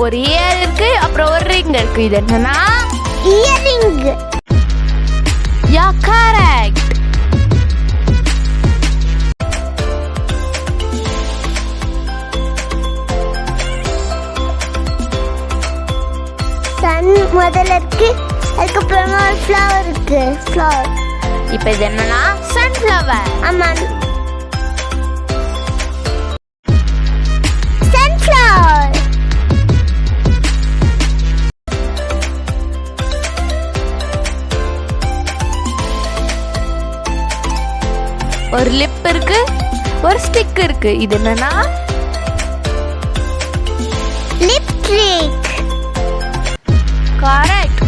ஒரு இயர் இருக்கு, அப்புறம் ஒரு ரிங் இருக்கு. இது என்னன்னா இயரிங். Yeah correct. சன் முதல்ல இருக்கு, அதுக்கப்புறமா ஒரு ஃப்ளவர் இருக்கு. ஃப்ளவர். இப்போ இது என்னன்னா சன்ஃப்ளவர். ஆமா, சன்ஃப்ளவர். ஒரு லிப் இருக்கு, ஒரு ஸ்டிக் இருக்கு. இது என்னன்னா லிப்ஸ்டிக். கரெக்ட்.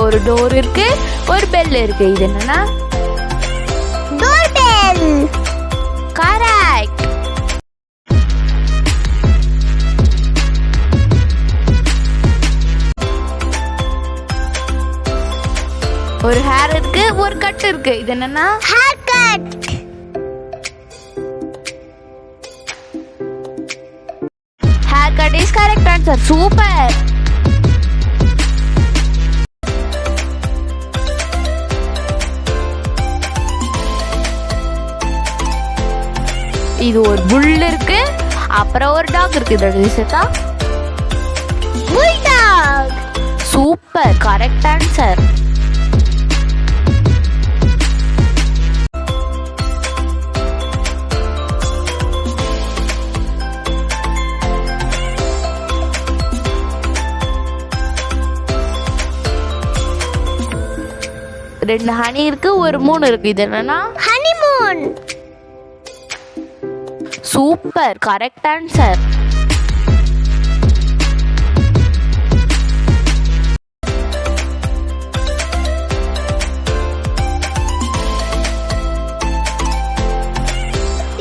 ஒரு டோர் இருக்கு, ஒரு பெல் இருக்கு. இது என்னன்னா டோர் பெல். கரெக்ட். ஒரு ஹேர் இருக்கு, ஒரு கட் இருக்கு. இது என்னன்னா hair cut. Hair cut is correct answer. Super. இது ஒரு புல் இருக்கு, அப்புறம் ஒரு டாக் இருக்கு. இதோட விஷயத்தா புல்டாக். Super, correct answer. ரெண்டு ஹனி இருக்கு, ஒரு மூன் இருக்கு. இது என்னன்னா ஹனிமூன். Super, correct answer.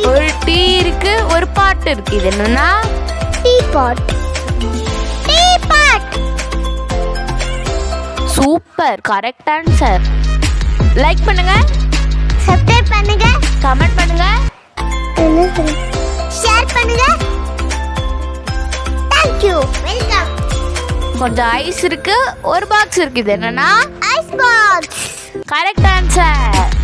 ஒரு டீ இருக்கு, ஒரு பாட் இருக்கு. இது என்னன்னா tea pot. Tea pot. Super, correct answer. Like பண்ணுங்க, சப்ஸ்கிரைப் பண்ணுங்க, கமெண்ட் பண்ணுங்க, ஷேர் பண்ணுங்க. Thank you. வெல்கம். கொஞ்சம் ஐஸ் இருக்கு, ஒரு பாக்ஸ் இருக்கு. இது என்னன்னா ஐஸ் பாக்ஸ். Correct answer.